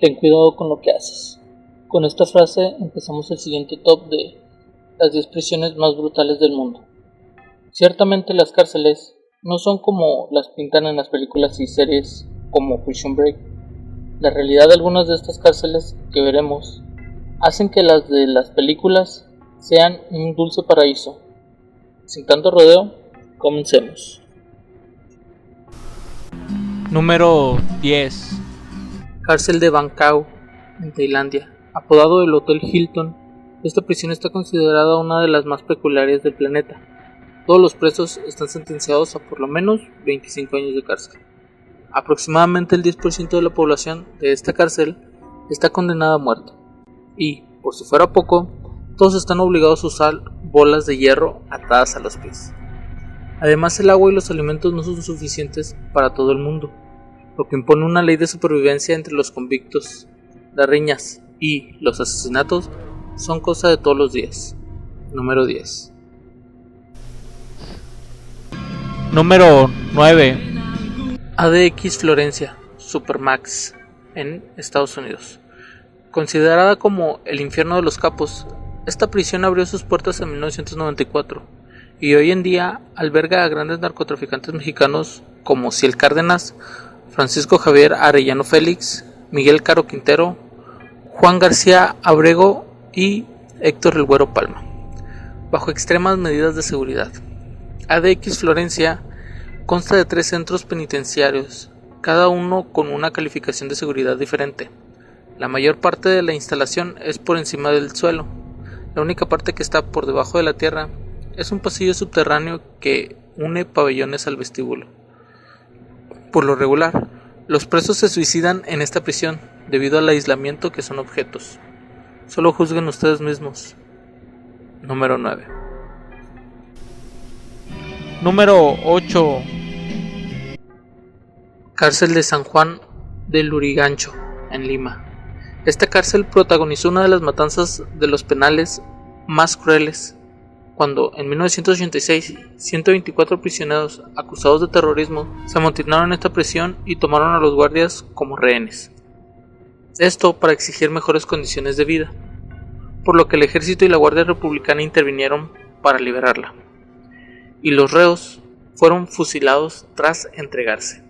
Ten cuidado con lo que haces. Con esta frase empezamos el siguiente top de las 10 prisiones más brutales del mundo. Ciertamente las cárceles no son como las pintan en las películas y series como Prison Break. La realidad de algunas de estas cárceles que veremos hacen que las de las películas sean un dulce paraíso. Sin tanto rodeo, comencemos. Número 10. Cárcel de Bangkok, en Tailandia. Apodado el Hotel Hilton, esta prisión está considerada una de las más peculiares del planeta. Todos los presos están sentenciados a por lo menos 25 años de cárcel. Aproximadamente el 10% de la población de esta cárcel está condenada a muerte. Y, por si fuera poco, todos están obligados a usar bolas de hierro atadas a los pies. Además, el agua y los alimentos no son suficientes para todo el mundo, lo que impone una ley de supervivencia entre los convictos. Las riñas y los asesinatos son cosa de todos los días. Número 10. Número 9. ADX Florencia, Supermax, en Estados Unidos. Considerada como el infierno de los capos, esta prisión abrió sus puertas en 1994 y hoy en día alberga a grandes narcotraficantes mexicanos como Ciel Cárdenas, Francisco Javier Arellano Félix, Miguel Caro Quintero, Juan García Abrego y Héctor El Güero Palma, bajo extremas medidas de seguridad. ADX Florencia consta de 3 centros penitenciarios, cada uno con una calificación de seguridad diferente. La mayor parte de la instalación es por encima del suelo. La única parte que está por debajo de la tierra es un pasillo subterráneo que une pabellones al vestíbulo. Por lo regular, los presos se suicidan en esta prisión debido al aislamiento que son objetos. Solo juzguen ustedes mismos. Número 9. Número 8. Cárcel de San Juan de Lurigancho, en Lima. Esta cárcel protagonizó una de las matanzas de los penales más crueles, cuando en 1986 124 prisioneros acusados de terrorismo se amotinaron en esta prisión y tomaron a los guardias como rehenes. Esto para exigir mejores condiciones de vida, por lo que el ejército y la Guardia Republicana intervinieron para liberarla, y los reos fueron fusilados tras entregarse.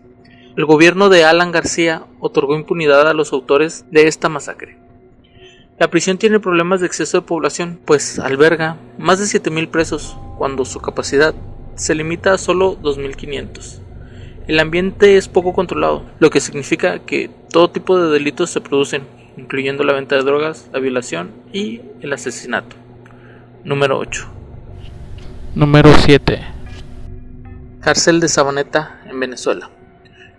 El gobierno de Alan García otorgó impunidad a los autores de esta masacre. La prisión tiene problemas de exceso de población, pues alberga más de 7,000 presos, cuando su capacidad se limita a solo 2,500. El ambiente es poco controlado, lo que significa que todo tipo de delitos se producen, incluyendo la venta de drogas, la violación y el asesinato. Número 8. Número 7. Cárcel de Sabaneta, en Venezuela.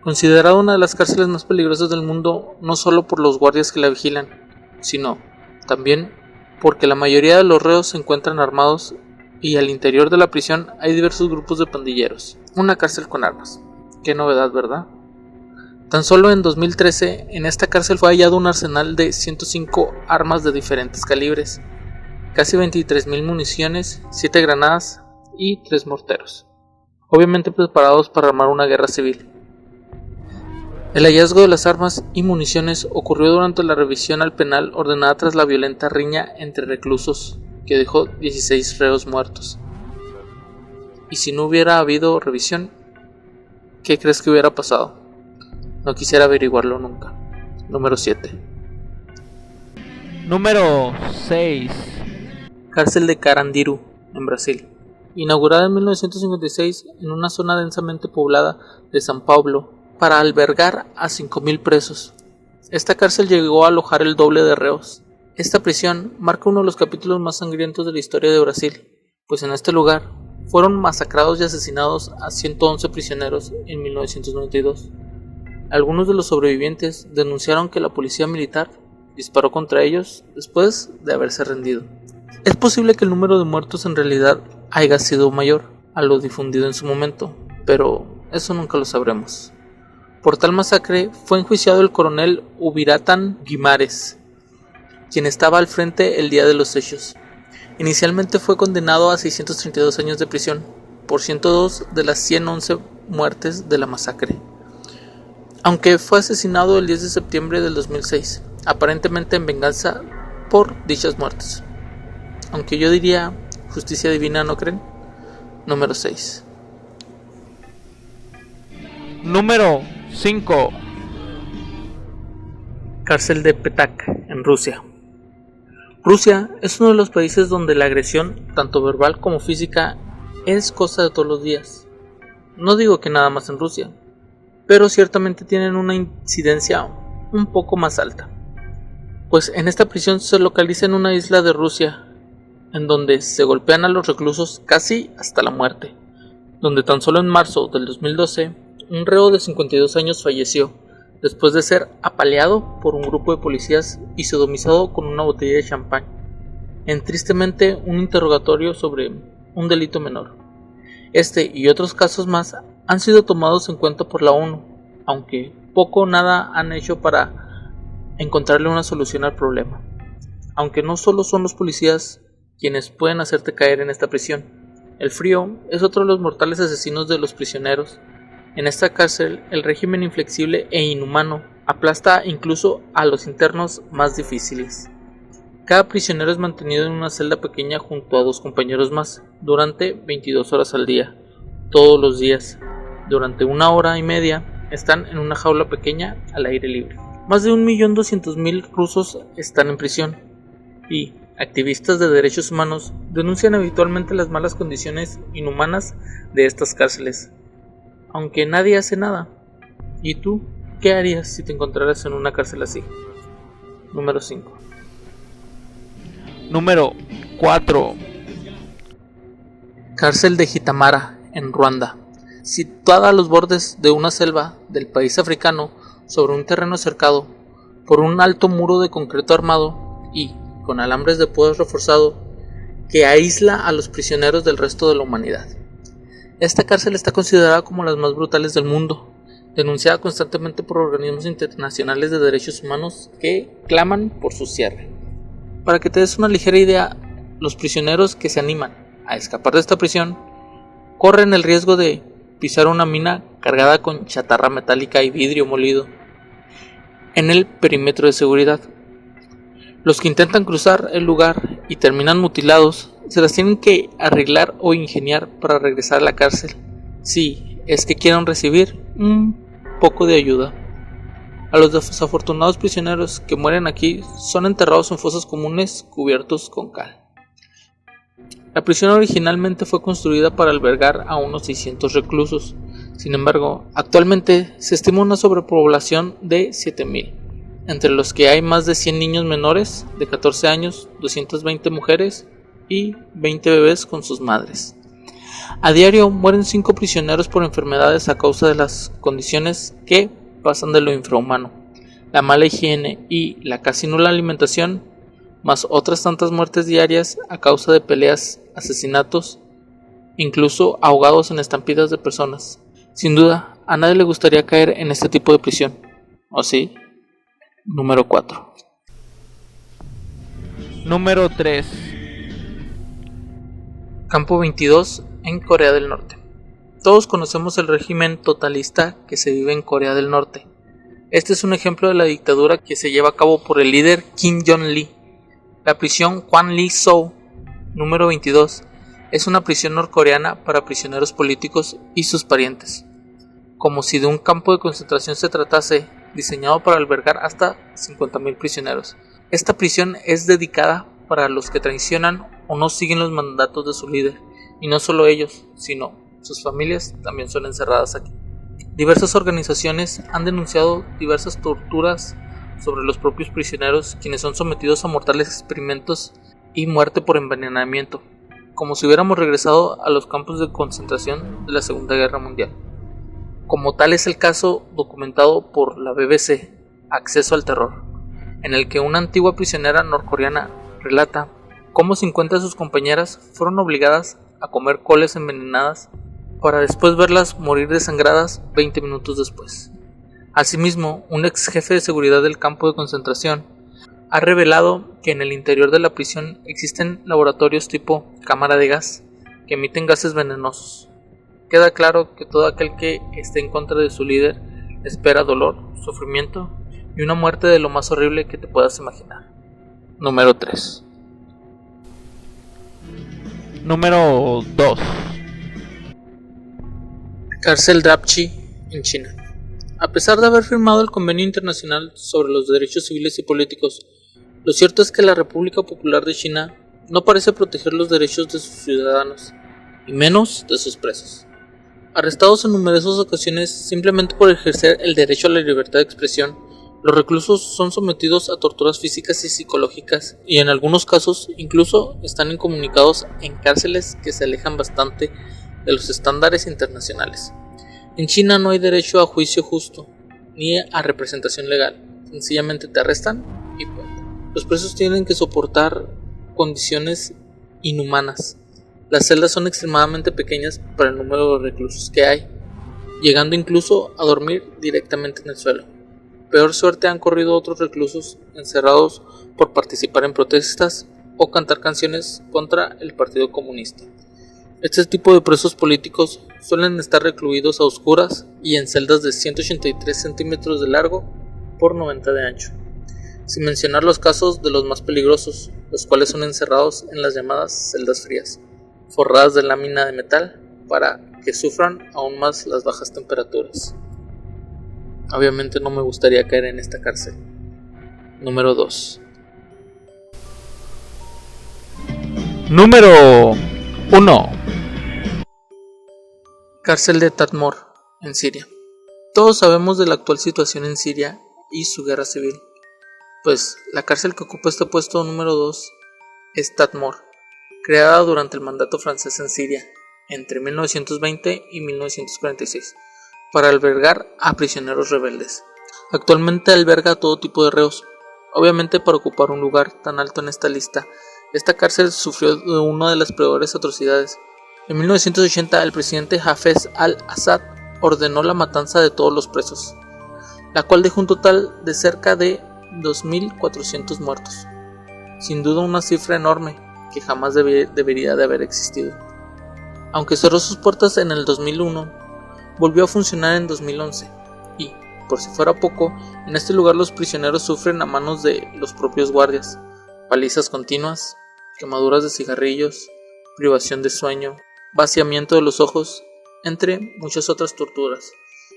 Considerada una de las cárceles más peligrosas del mundo, no solo por los guardias que la vigilan, sino también porque la mayoría de los reos se encuentran armados y al interior de la prisión hay diversos grupos de pandilleros. Una cárcel con armas. Qué novedad, ¿verdad? Tan solo en 2013 en esta cárcel fue hallado un arsenal de 105 armas de diferentes calibres, casi 23,000 municiones, 7 granadas y 3 morteros, obviamente preparados para armar una guerra civil. El hallazgo de las armas y municiones ocurrió durante la revisión al penal ordenada tras la violenta riña entre reclusos, que dejó 16 reos muertos. Y si no hubiera habido revisión, ¿qué crees que hubiera pasado? No quisiera averiguarlo nunca. Número 7. Número 6. Cárcel de Carandiru, en Brasil. Inaugurada en 1956 en una zona densamente poblada de São Paulo, para albergar a 5,000 presos. Esta cárcel llegó a alojar el doble de reos. Esta prisión marca uno de los capítulos más sangrientos de la historia de Brasil, pues en este lugar fueron masacrados y asesinados a 111 prisioneros en 1992. Algunos de los sobrevivientes denunciaron que la policía militar disparó contra ellos después de haberse rendido. Es posible que el número de muertos en realidad haya sido mayor a lo difundido en su momento, pero eso nunca lo sabremos. Por tal masacre fue enjuiciado el coronel Ubiratan Guimarães, quien estaba al frente el día de los hechos. Inicialmente fue condenado a 632 años de prisión por 102 de las 111 muertes de la masacre. aunque fue asesinado el 10 de septiembre del 2006, aparentemente en venganza por dichas muertes. Aunque yo diría justicia divina, ¿no creen? Número 6. Número 5. Cárcel de Petak, en Rusia. Rusia es uno de los países donde la agresión, tanto verbal como física, es cosa de todos los días. No digo que nada más en Rusia, pero ciertamente tienen una incidencia un poco más alta. Pues en esta prisión se localiza en una isla de Rusia, en donde se golpean a los reclusos casi hasta la muerte, donde tan solo en marzo del 2012, un reo de 52 años falleció, después de ser apaleado por un grupo de policías y sodomizado con una botella de champán, en tristemente un interrogatorio sobre un delito menor. Este y otros casos más han sido tomados en cuenta por la ONU, aunque poco o nada han hecho para encontrarle una solución al problema. Aunque no solo son los policías quienes pueden hacerte caer en esta prisión, el frío es otro de los mortales asesinos de los prisioneros. En esta cárcel, el régimen inflexible e inhumano aplasta incluso a los internos más difíciles. Cada prisionero es mantenido en una celda pequeña junto a 2 compañeros más, durante 22 horas al día, todos los días. Durante 1 hora y media están en una jaula pequeña al aire libre. Más de 1.200.000 rusos están en prisión, y activistas de derechos humanos denuncian habitualmente las malas condiciones inhumanas de estas cárceles. Aunque nadie hace nada. ¿Y tú qué harías si te encontraras en una cárcel así? Número 5. Número 4. Cárcel de Hitamara, en Ruanda. Situada a los bordes de una selva del país africano, sobre un terreno cercado por un alto muro de concreto armado y con alambres de púas reforzado que aísla a los prisioneros del resto de la humanidad. Esta cárcel está considerada como las más brutales del mundo, denunciada constantemente por organismos internacionales de derechos humanos que claman por su cierre. Para que te des una ligera idea, los prisioneros que se animan a escapar de esta prisión corren el riesgo de pisar una mina cargada con chatarra metálica y vidrio molido en el perímetro de seguridad. Los que intentan cruzar el lugar y terminan mutilados se las tienen que arreglar o ingeniar para regresar a la cárcel, si es que quieren recibir un poco de ayuda. A los desafortunados prisioneros que mueren aquí son enterrados en fosas comunes cubiertos con cal. La prisión originalmente fue construida para albergar a unos 600 reclusos. Sin embargo, actualmente se estima una sobrepoblación de 7.000, entre los que hay más de 100 niños menores de 14 años, 220 mujeres y 20 bebés con sus madres. A diario mueren 5 prisioneros por enfermedades a causa de las condiciones que pasan de lo infrahumano, la mala higiene y la casi nula alimentación, más otras tantas muertes diarias a causa de peleas, asesinatos, incluso ahogados en estampidas de personas. Sin duda, a nadie le gustaría caer en este tipo de prisión, ¿o sí? Número 4. Número 3. Campo 22, en Corea del Norte. Todos conocemos el régimen totalista que se vive en Corea del Norte. Este es un ejemplo de la dictadura que se lleva a cabo por el líder Kim Jong-il. La prisión Hwang Lee-soo, número 22, es una prisión norcoreana para prisioneros políticos y sus parientes. Como si de un campo de concentración se tratase, diseñado para albergar hasta 50.000 prisioneros. Esta prisión es dedicada para los que traicionan o no siguen los mandatos de su líder, y no solo ellos, sino sus familias también son encerradas aquí. Diversas organizaciones han denunciado diversas torturas sobre los propios prisioneros, quienes son sometidos a mortales experimentos y muerte por envenenamiento, como si hubiéramos regresado a los campos de concentración de la Segunda Guerra Mundial. Como tal es el caso documentado por la BBC, Acceso al Terror, en el que una antigua prisionera norcoreana relata cómo 50 de sus compañeras fueron obligadas a comer coles envenenadas para después verlas morir desangradas 20 minutos después. Asimismo, un ex jefe de seguridad del campo de concentración ha revelado que en el interior de la prisión existen laboratorios tipo cámara de gas que emiten gases venenosos. Queda claro que todo aquel que esté en contra de su líder espera, dolor, sufrimiento y una muerte de lo más horrible que te puedas imaginar. Número 3. Número 2. Cárcel Dapchi en China. A pesar de haber firmado el Convenio Internacional sobre los Derechos Civiles y Políticos, lo cierto es que la República Popular de China no parece proteger los derechos de sus ciudadanos, y menos de sus presos. Arrestados en numerosas ocasiones simplemente por ejercer el derecho a la libertad de expresión, los reclusos son sometidos a torturas físicas y psicológicas y en algunos casos incluso están incomunicados en cárceles que se alejan bastante de los estándares internacionales. En China no hay derecho a juicio justo ni a representación legal, sencillamente te arrestan y punto. Los presos tienen que soportar condiciones inhumanas. Las celdas son extremadamente pequeñas para el número de reclusos que hay, llegando incluso a dormir directamente en el suelo. Peor suerte han corrido otros reclusos encerrados por participar en protestas o cantar canciones contra el Partido Comunista. Este tipo de presos políticos suelen estar recluidos a oscuras y en celdas de 183 centímetros de largo por 90 de ancho, sin mencionar los casos de los más peligrosos, los cuales son encerrados en las llamadas celdas frías, forradas de lámina de metal para que sufran aún más las bajas temperaturas. Obviamente no me gustaría caer en esta cárcel. Número 2. Número 1. Cárcel de Tadmor, en Siria. Todos sabemos de la actual situación en Siria y su guerra civil, pues la cárcel que ocupa este puesto número 2 es Tadmor, creada durante el mandato francés en Siria, entre 1920 y 1946, para albergar a prisioneros rebeldes. Actualmente alberga a todo tipo de reos. Obviamente, para ocupar un lugar tan alto en esta lista, esta cárcel sufrió de una de las peores atrocidades. En 1980 el presidente Hafez al-Assad ordenó la matanza de todos los presos, la cual dejó un total de cerca de 2.400 muertos. Sin duda una cifra enorme que jamás debería de haber existido. Aunque cerró sus puertas en el 2001, volvió a funcionar en 2011 y, por si fuera poco, en este lugar los prisioneros sufren a manos de los propios guardias, palizas continuas, quemaduras de cigarrillos, privación de sueño, vaciamiento de los ojos, entre muchas otras torturas.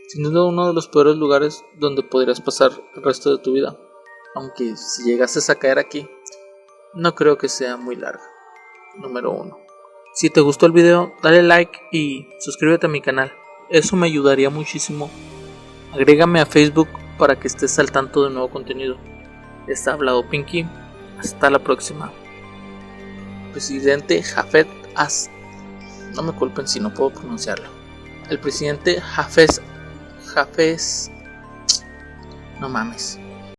Sin duda uno de los peores lugares donde podrías pasar el resto de tu vida, aunque si llegases a caer aquí, no creo que sea muy larga. Número 1. Si te gustó el video, dale like y suscríbete a mi canal, eso me ayudaría muchísimo. Agrégame a Facebook para que estés al tanto de nuevo contenido. Está hablado Pinky, hasta la próxima. Presidente Hafez no me culpen si no puedo pronunciarlo. El presidente Hafez no mames.